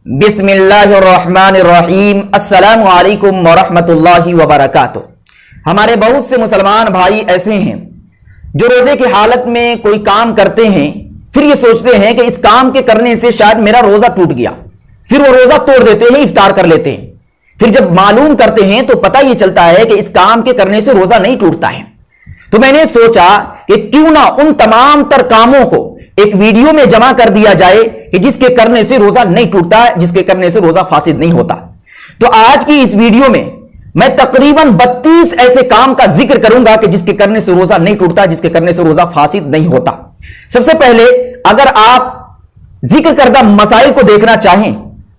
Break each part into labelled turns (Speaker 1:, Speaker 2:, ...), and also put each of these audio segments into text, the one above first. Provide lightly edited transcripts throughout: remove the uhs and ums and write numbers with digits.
Speaker 1: बिस्मिल्लाहिर्रहमानिर्रहीम अस्सलामु अलैकुम वरहमतुल्लाहि वबरकातुह। हमारे बहुत से मुसलमान भाई ऐसे हैं जो रोजे की हालत में कोई काम करते हैं, फिर ये सोचते हैं कि इस काम के करने से शायद मेरा रोजा टूट गया, फिर वो रोजा तोड़ देते हैं, इफ्तार कर लेते हैं। फिर जब मालूम करते हैं तो पता ये चलता है कि इस काम के करने से रोजा नहीं टूटता है। तो मैंने सोचा कि क्यों ना उन तमाम तर कामों को एक वीडियो में जमा कर दिया जाए कि जिसके करने से रोजा नहीं टूटता, जिसके करने से रोजा फासिद नहीं होता। तो आज की इस वीडियो में मैं तकरीबन 32 ऐसे काम का जिक्र करूंगा कि जिसके करने से रोजा नहीं टूटता, जिसके करने से रोजा फासिद नहीं होता। सबसे पहले अगर आप जिक्र करदा मसाइल को देखना चाहें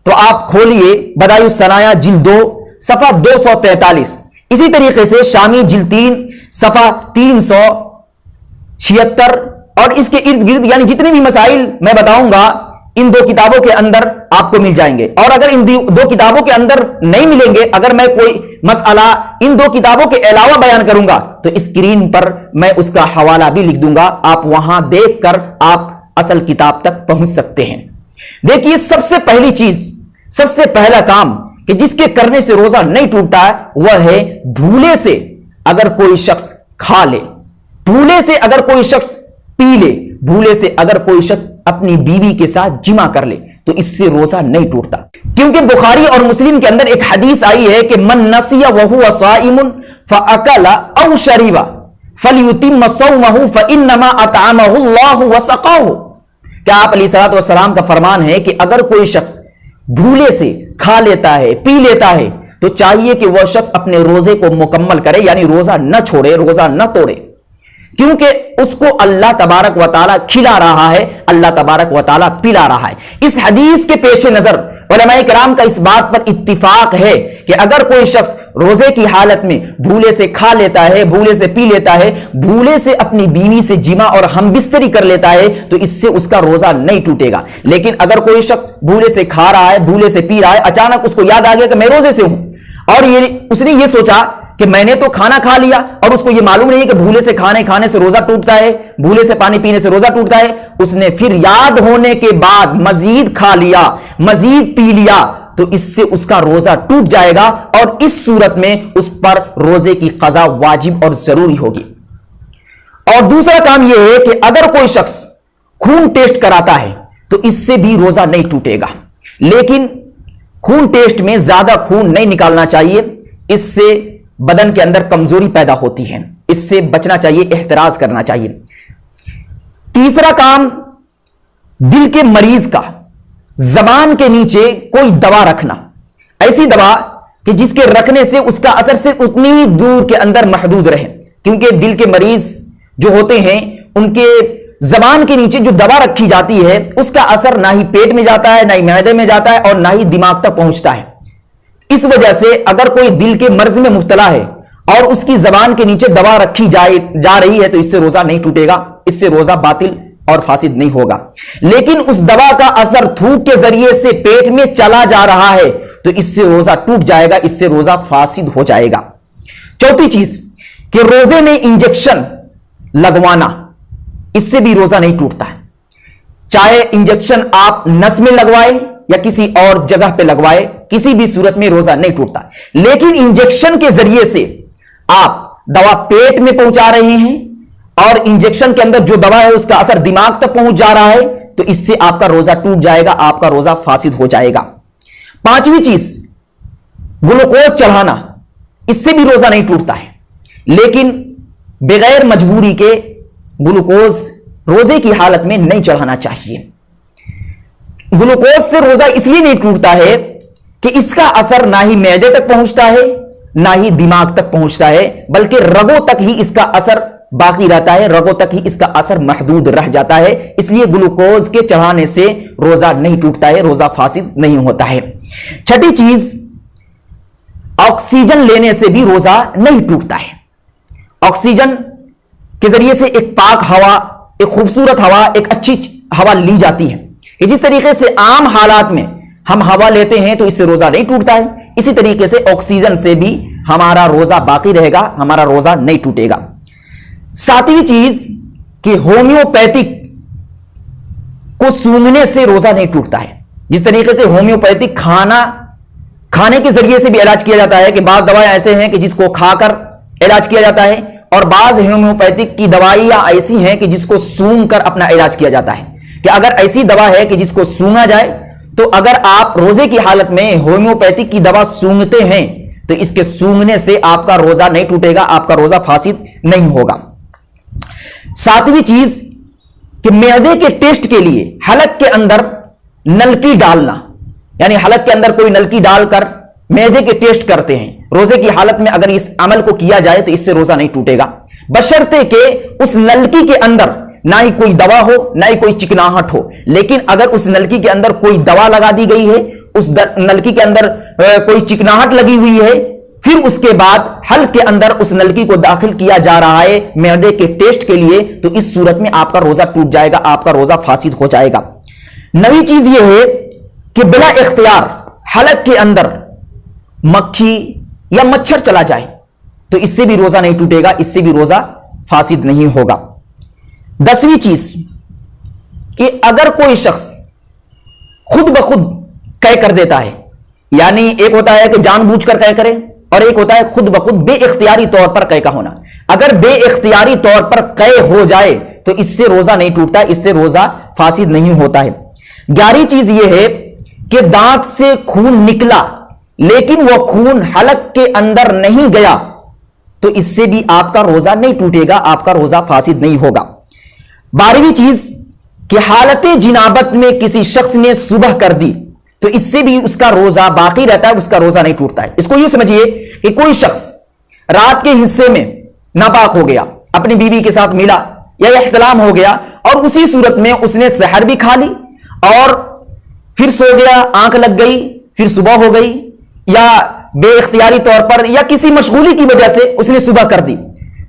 Speaker 1: तो आप खोलिए बदायुस सनाया जिल्द 2 सफा 243। इसी तरीके से शामी जिल्द 3 सफा 376 और इसके इर्द गिर्द यानी जितने भी मसाइल मैं बताऊंगा इन दो किताबों के अंदर आपको मिल जाएंगे। और अगर इन दो किताबों के अंदर नहीं मिलेंगे, अगर मैं कोई मसला इन दो किताबों के अलावा बयान करूंगा तो स्क्रीन पर मैं उसका हवाला भी लिख दूंगा, आप वहां देखकर आप असल किताब तक पहुंच सकते हैं। देखिए, सबसे पहली चीज, सबसे पहला काम कि जिसके करने से रोजा नहीं टूटता है वह है भूले से अगर कोई शख्स खा ले, भूले से अगर कोई शख्स पी ले, भूले से अगर कोई शख्स अपनी बीवी के साथ जिमा कर ले तो इससे रोजा नहीं टूटता। क्योंकि बुखारी और मुस्लिम के अंदर एक हदीस आई है कि मन नसिया वहुवा साइमुन फअकला औ शरीबा फलयुतिम सौमहु फइन्नमा अतअमहु अल्लाहु वसक़ाहु। क्या आप अलैहिस्सलातु वस्सलाम का फरमान है कि अगर कोई शख्स भूले से खा लेता है, पी लेता है तो चाहिए कि वह शख्स अपने रोजे को मुकम्मल करे, यानी रोजा न छोड़े, रोजा न तोड़े, क्योंकि उसको अल्लाह तबारक व तआला खिला रहा है, अल्लाह तबारक व तआला पिला रहा है। इस हदीस के पेश नजर उलमाए किराम का इस बात पर इत्तिफाक है कि अगर कोई शख्स रोजे की हालत में भूले से खा लेता है, भूले से पी लेता है, भूले से अपनी बीवी से जिमा और हमबिस्तरी कर लेता है तो इससे उसका रोजा नहीं टूटेगा। लेकिन अगर कोई शख्स भूले से खा रहा है, भूले से पी रहा है, अचानक उसको याद आ गया कि मैं रोजे से हूं और उसने ये सोचा कि मैंने तो खाना खा लिया और उसको ये मालूम नहीं है कि भूले से खाने से रोजा टूटता है, भूले से पानी पीने से रोजा टूटता है। उसने फिर याद होने के बाद मजीद खा लिया, मजीद पी लिया तो इससे उसका रोजा टूट जाएगा और इस सूरत में उस पर रोजे की कज़ा वाजिब और जरूरी होगी। और दूसरा काम यह है कि अगर कोई शख्स खून टेस्ट कराता है तो इससे भी रोजा नहीं टूटेगा। लेकिन खून टेस्ट में ज्यादा खून नहीं निकालना चाहिए, इससे बदन के अंदर कमजोरी पैदा होती है, इससे बचना चाहिए, एहतराज करना चाहिए। तीसरा काम, दिल के मरीज का जबान के नीचे कोई दवा रखना, ऐसी दवा कि जिसके रखने से उसका असर सिर्फ उतनी ही दूर के अंदर महदूद रहे। क्योंकि दिल के मरीज जो होते हैं उनके जबान के नीचे जो दवा रखी जाती है उसका असर ना ही पेट में जाता है, ना ही मैदे में जाता है और ना ही दिमाग तक पहुंचता है। इस वजह से अगर कोई दिल के मर्ज में मुब्तला है और उसकी जबान के नीचे दवा रखी जा रही है तो इससे रोजा नहीं टूटेगा, इससे रोजा बातिल और फासिद नहीं होगा। लेकिन उस दवा का असर थूक के जरिए से पेट में चला जा रहा है तो इससे रोजा टूट जाएगा, इससे रोजा फासिद हो जाएगा। चौथी चीज कि रोजे में इंजेक्शन लगवाना, इससे भी रोजा नहीं टूटता है। चाहे इंजेक्शन आप नस में लगवाए या किसी और जगह पे लगवाए, किसी भी सूरत में रोजा नहीं टूटता। लेकिन इंजेक्शन के जरिए से आप दवा पेट में पहुंचा रहे हैं और इंजेक्शन के अंदर जो दवा है उसका असर दिमाग तक पहुंच जा रहा है तो इससे आपका रोजा टूट जाएगा, आपका रोजा फासिद हो जाएगा। पांचवी चीज, ग्लूकोज चढ़ाना, इससे भी रोजा नहीं टूटता है। लेकिन बगैर मजबूरी के ग्लूकोज रोजे की हालत में नहीं चढ़ाना चाहिए। ग्लूकोज से रोजा इसलिए नहीं टूटता है कि इसका असर ना ही मैदे तक पहुंचता है ना ही दिमाग तक पहुंचता है, बल्कि रगों तक ही इसका असर बाकी रहता है, रगों तक ही इसका असर महदूद रह जाता है। इसलिए ग्लूकोज के चढ़ाने से रोजा नहीं टूटता है, रोजा फासिद नहीं होता है। छठी चीज, ऑक्सीजन लेने से भी रोजा नहीं टूटता है। ऑक्सीजन के जरिए से एक पाक हवा, एक खूबसूरत हवा, एक अच्छी हवा ली जाती है कि जिस तरीके से आम हालात में हम हवा लेते हैं तो इससे रोजा नहीं टूटता है, इसी तरीके से ऑक्सीजन से भी हमारा रोजा बाकी रहेगा, हमारा रोजा नहीं टूटेगा। सातवीं चीज कि होम्योपैथिक को सूंघने से रोजा नहीं टूटता है। जिस तरीके से होम्योपैथिक खाने के जरिए से भी इलाज किया जाता है कि बाज दवाएं ऐसे हैं कि जिसको खाकर इलाज किया जाता है, और बाज होम्योपैथिक की दवाइयां ऐसी हैं कि जिसको सूंघ कर अपना इलाज किया जाता है। कि अगर ऐसी दवा है कि जिसको सूंघा जाए, तो अगर आप रोजे की हालत में होम्योपैथिक की दवा सूंघते हैं तो इसके सूंघने से आपका रोजा नहीं टूटेगा, आपका रोजा फासिद नहीं होगा। सातवीं चीज कि मैदे के टेस्ट के लिए हलक के अंदर नलकी डालना, यानी हलक के अंदर कोई नलकी डालकर मैदे के टेस्ट करते हैं, रोजे की हालत में अगर इस अमल को किया जाए तो इससे रोजा नहीं टूटेगा, बशर्ते कि उस नलकी के अंदर ना ही कोई दवा हो ना ही कोई चिकनाहट हो। लेकिन अगर उस नलकी के अंदर कोई दवा लगा दी गई है, उस नलकी के अंदर कोई चिकनाहट लगी हुई है, फिर उसके बाद हल के अंदर उस नलकी को दाखिल किया जा रहा है मैदे के टेस्ट के लिए, तो इस सूरत में आपका रोजा टूट जाएगा, आपका रोजा फासिद हो जाएगा। नई चीज यह है कि बिला इख्तियार हलक के अंदर मक्खी या मच्छर चला जाए तो इससे भी रोजा नहीं टूटेगा, इससे भी रोजा फासिद नहीं होगा। 10वीं चीज कि अगर कोई शख्स खुद ब खुद कै कर देता है, यानी एक होता है कि जानबूझकर कै करे और एक होता है खुद ब खुद बेइख्तियारी तौर पर कै का होना। अगर बेइख्तियारी तौर पर कै हो जाए तो इससे रोजा नहीं टूटता, इससे रोजा फासिद नहीं होता है। 11वीं चीज यह है कि दांत से खून निकला लेकिन वह खून हलक के अंदर नहीं गया तो इससे भी आपका रोजा नहीं टूटेगा, आपका रोजा फासिद नहीं होगा। 12वीं चीज कि हालत जिनाबत में किसी शख्स ने सुबह कर दी तो इससे भी उसका रोजा बाकी रहता है, उसका रोजा नहीं टूटता है। इसको यूं समझिए कि कोई शख्स रात के हिस्से में नापाक हो गया, अपनी बीवी के साथ मिला या इख्तिलाम हो गया और उसी सूरत में उसने सहर भी खा ली और फिर सो गया, आंख लग गई, फिर सुबह हो गई, या बेइख्तियारी तौर पर या किसी मशगूली की वजह से उसने सुबह कर दी,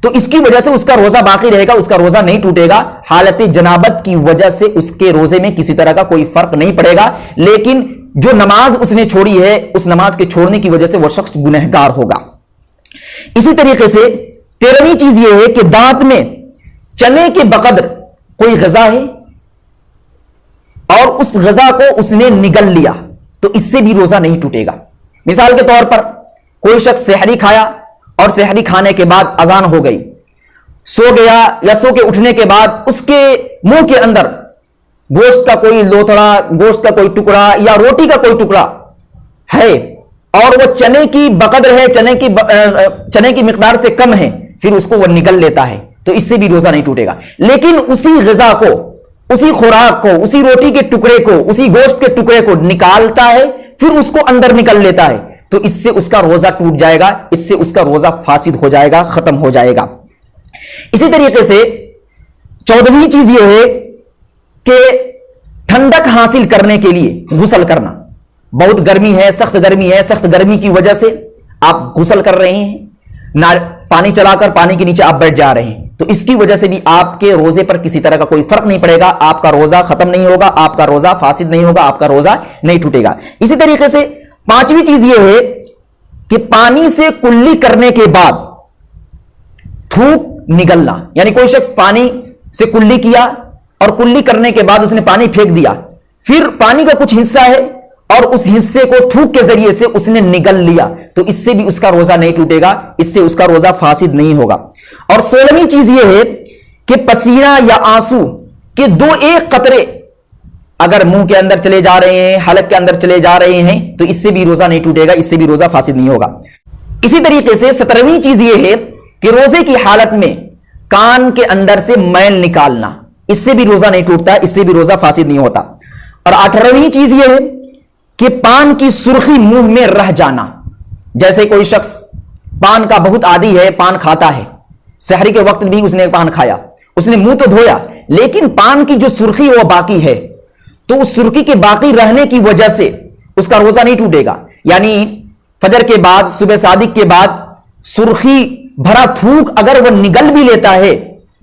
Speaker 1: तो इसकी वजह से उसका रोजा बाकी रहेगा, उसका रोजा नहीं टूटेगा। हालत जनाबत की वजह से उसके रोजे में किसी तरह का कोई फर्क नहीं पड़ेगा, लेकिन जो नमाज उसने छोड़ी है उस नमाज के छोड़ने की वजह से वह शख्स गुनहगार होगा। इसी तरीके से 13वीं चीज यह है कि दांत में चने के बकद्र कोई ग़िज़ा है और उस ग़िज़ा को उसने निगल लिया तो इससे भी रोजा नहीं टूटेगा। मिसाल के तौर पर कोई शख्स सहरी खाया और सहरी खाने के बाद अजान हो गई, सो गया या सो के उठने के बाद उसके मुंह के अंदर गोश्त का कोई लोथड़ा, गोश्त का कोई टुकड़ा या रोटी का कोई टुकड़ा है और वो चने की बकद्र है, चने की मिकदार से कम है, फिर उसको वो निगल लेता है तो इससे भी रोजा नहीं टूटेगा। लेकिन उसी ग़िज़ा को, उसी खुराक को, उसी रोटी के टुकड़े को, उसी गोश्त के टुकड़े को निकालता है, फिर उसको अंदर निकल लेता है तो इससे उसका रोजा टूट जाएगा, इससे उसका रोजा फासिद हो जाएगा, खत्म हो जाएगा। इसी तरीके से 14वीं चीज यह है कि ठंडक हासिल करने के लिए गुस्ल करना। बहुत गर्मी है, सख्त गर्मी है, सख्त गर्मी की वजह से आप गुस्ल कर रहे हैं, ना पानी चलाकर पानी के नीचे आप बैठ जा रहे हैं, तो इसकी वजह से भी आपके रोजे पर किसी तरह का कोई फर्क नहीं पड़ेगा, आपका रोजा खत्म नहीं होगा, आपका रोजा फासिद नहीं होगा, आपका रोजा नहीं टूटेगा। इसी तरीके से 5वीं चीज यह है कि पानी से कुल्ली करने के बाद थूक निगलना, यानी कोई शख्स पानी से कुल्ली किया और कुल्ली करने के बाद उसने पानी फेंक दिया, फिर पानी का कुछ हिस्सा है और उस हिस्से को थूक के जरिए से उसने निगल लिया तो इससे भी उसका रोजा नहीं टूटेगा, इससे उसका रोजा फासिद नहीं होगा। और 16वीं चीज यह है कि पसीना या आंसू के 2-1 कतरे अगर मुंह के अंदर चले जा रहे हैं, हलक के अंदर चले जा रहे हैं तो इससे भी रोजा नहीं टूटेगा, इससे भी रोजा फासिद नहीं होगा। इसी तरीके से 17वीं चीज यह है कि रोजे की हालत में कान के अंदर से मैल निकालना, इससे भी रोजा नहीं टूटता, इससे भी रोजा फासिद नहीं होता। और 18वीं चीज यह है कि पान की सुर्खी मुंह में रह जाना, जैसे कोई शख्स पान का बहुत आदी है, पान खाता है, सहरी के वक्त भी उसने पान खाया, उसने मुंह तो धोया लेकिन पान की जो सुर्खी वो बाकी है, तो उस सुर्खी के बाकी रहने की वजह से उसका रोजा नहीं टूटेगा। यानी फजर के बाद, सुबह सादिक के बाद सुर्खी भरा थूक अगर वह निगल भी लेता है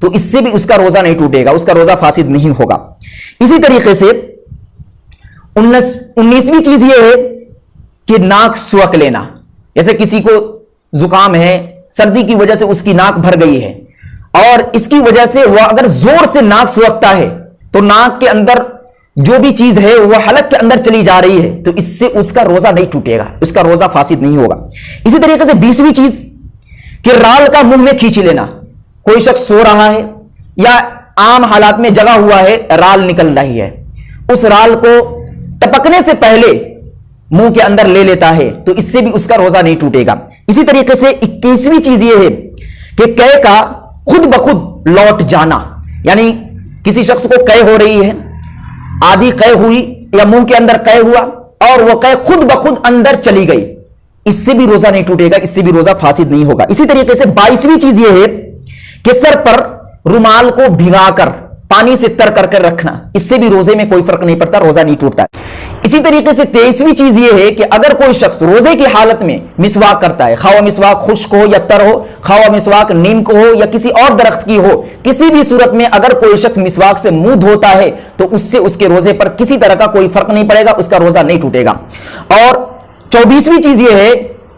Speaker 1: तो इससे भी उसका रोजा नहीं टूटेगा, उसका रोजा फासिद नहीं होगा। इसी तरीके से 19वीं चीज यह है कि नाक सुअक लेना, जैसे किसी को जुकाम है, सर्दी की वजह से उसकी नाक भर गई है और इसकी वजह से वह अगर जोर से नाक सुअकता है तो नाक के अंदर जो भी चीज है वो हलक के अंदर चली जा रही है तो इससे उसका रोजा नहीं टूटेगा, उसका रोजा फासिद नहीं होगा। इसी तरीके से 20वीं चीज कि राल का मुंह में खींच लेना। कोई शख्स सो रहा है या आम हालात में जगा हुआ है, राल निकल रही है, उस राल को टपकने से पहले मुंह के अंदर ले लेता है तो इससे भी उसका रोजा नहीं टूटेगा। इसी तरीके से 21वीं चीज यह है कि कै का खुद ब खुद लौट जाना, यानी किसी शख्स को कै हो रही है, आधी कै हुई या मुंह के अंदर कै हुआ और वह कै खुद ब खुद अंदर चली गई, इससे भी रोजा नहीं टूटेगा, इससे भी रोजा फासिद नहीं होगा। इसी तरीके से 22वीं चीज यह है कि सर पर रुमाल को भिगाकर पानी से तर करके रखना, इससे भी रोजे में कोई फर्क नहीं पड़ता, रोजा नहीं टूटता। इसी तरीके से 23वीं चीज यह है कि अगर कोई शख्स रोजे की हालत में मिसवाक करता है, खावा मिसवाक खुश्क हो या तर हो, खावा मिसवाक नीम को हो या किसी और दरख्त की हो, किसी भी सूरत में अगर कोई शख्स मिसवाक से मुंह धोता है तो उससे उसके रोजे पर किसी तरह का कोई फर्क नहीं पड़ेगा, उसका रोजा नहीं टूटेगा। और 24वीं चीज यह है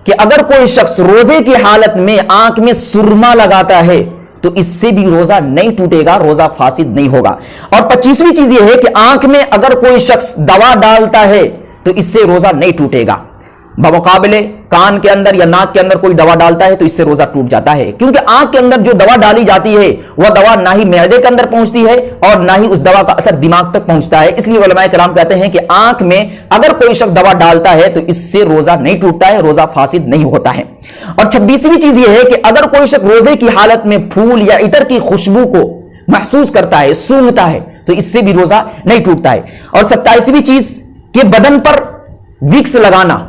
Speaker 1: कि अगर कोई शख्स रोजे की हालत में आंख में सुरमा लगाता है तो इससे भी रोजा नहीं टूटेगा, रोजा फासिद नहीं होगा। और 25वीं चीज यह है कि आंख में अगर कोई शख्स दवा डालता है तो इससे रोजा नहीं टूटेगा। बमुकाबले कान के अंदर या नाक के अंदर कोई दवा डालता है तो इससे रोजा टूट जाता है, क्योंकि आंख के अंदर जो दवा डाली जाती है वह दवा ना ही मैदे के अंदर पहुंचती है और ना ही उस दवा का असर दिमाग तक पहुंचता है। इसलिए उलमाए किराम कहते हैं कि आंख में अगर कोई शख्स दवा डालता है तो इससे रोजा नहीं टूटता है, रोजा फासिद नहीं होता है। और 26वीं चीज यह है कि अगर कोई शख्स रोजे की हालत में फूल या इतर की खुशबू को महसूस करता है, सूंघता है, तो इससे भी रोजा नहीं टूटता है। और 27वीं चीज कि बदन पर विक्स लगाना,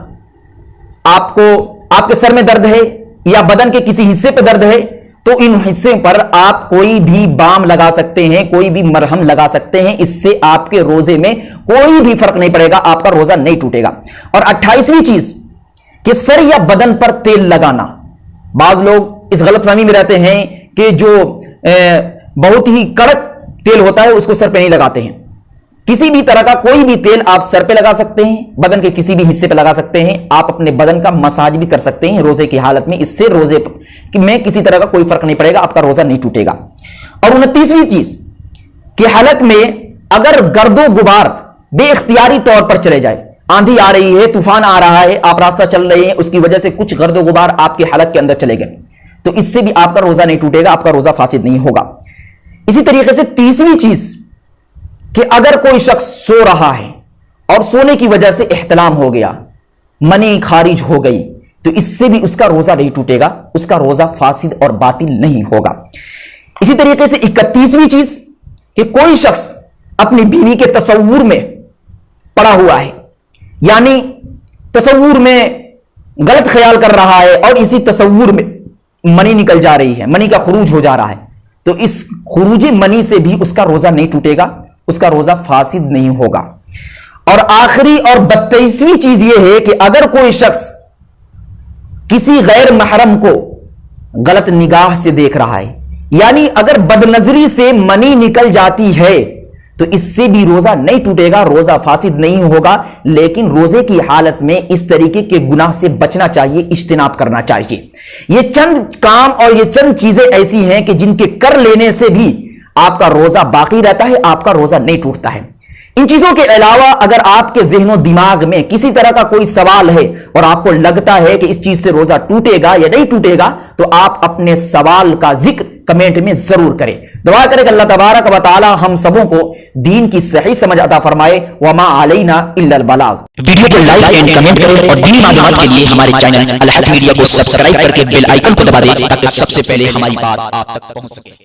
Speaker 1: आपको आपके सर में दर्द है या बदन के किसी हिस्से पर दर्द है तो इन हिस्से पर आप कोई भी बाम लगा सकते हैं, कोई भी मरहम लगा सकते हैं, इससे आपके रोजे में कोई भी फर्क नहीं पड़ेगा, आपका रोजा नहीं टूटेगा। और 28वीं चीज कि सर या बदन पर तेल लगाना। बाज लोग इस गलतफहमी में रहते हैं कि जो बहुत ही कड़क तेल होता है उसको सर पे नहीं लगाते हैं। किसी भी तरह का कोई भी तेल आप सर पे लगा सकते हैं, बदन के किसी भी हिस्से पे लगा सकते हैं, आप अपने बदन का मसाज भी कर सकते हैं रोजे की हालत में, इससे रोजे में किसी तरह का कोई फर्क नहीं पड़ेगा, आपका रोजा नहीं टूटेगा। और 29वीं चीज कि हालत में अगर गर्दो गुबार बेइख्तियारी तौर पर चले जाए, आंधी आ रही है, तूफान आ रहा है, आप रास्ता चल रहे हैं, उसकी वजह से कुछ गर्दो गुबार आपके हलक के अंदर चले गए तो इससे भी आपका रोजा नहीं टूटेगा, आपका रोजा फासिद नहीं होगा। इसी तरीके से 30वीं चीज कि अगर कोई शख्स सो रहा है और सोने की वजह से इह्तिलाम हो गया, मनी खारिज हो गई, तो इससे भी उसका रोजा नहीं टूटेगा, उसका रोजा फासिद और बातिल नहीं होगा। इसी तरीके से 31वीं चीज कि कोई शख्स अपनी बीवी के तसव्वुर में पड़ा हुआ है, यानी तसव्वुर में गलत ख्याल कर रहा है और इसी तसव्वुर में मनी निकल जा रही है, मनी का खुरूज हो जा रहा है, तो इस खुरूज मनी से भी उसका रोजा नहीं टूटेगा, उसका रोजा फासिद नहीं होगा। और आखिरी और 32वीं चीज यह है कि अगर कोई शख्स किसी गैर महरम को गलत निगाह से देख रहा है, यानी अगर बदनजरी से मनी निकल जाती है तो इससे भी रोजा नहीं टूटेगा, रोजा फासिद नहीं होगा। लेकिन रोजे की हालत में इस तरीके के गुनाह से बचना चाहिए, इज्तिनाब करना चाहिए। ये चंद काम और ये चंद चीजें ऐसी हैं कि जिनके कर लेने से भी आपका रोजा बाकी रहता है, आपका रोजा नहीं टूटता है। इन चीजों के अलावा अगर आपके ज़हनो दिमाग में किसी तरह का कोई सवाल है और आपको लगता है कि इस चीज से रोजा टूटेगा या नहीं टूटेगा, तो आप अपने सवाल का जिक्र कमेंट में जरूर करें। दुआ करें कि अल्लाह तबारक व तआला हम सबों को दीन की सही समझ अता फरमाए। वमा अलैना इल्लल बलाग।
Speaker 2: वीडियो को लाइक एंड कमेंट करें और दीनी मालूमात के लिए हमारे चैनल अल हक मीडिया को सब्सक्राइब करके बेल आइकन को दबा दें ताकि सबसे पहले हमारी बात आप तक पहुंच सके।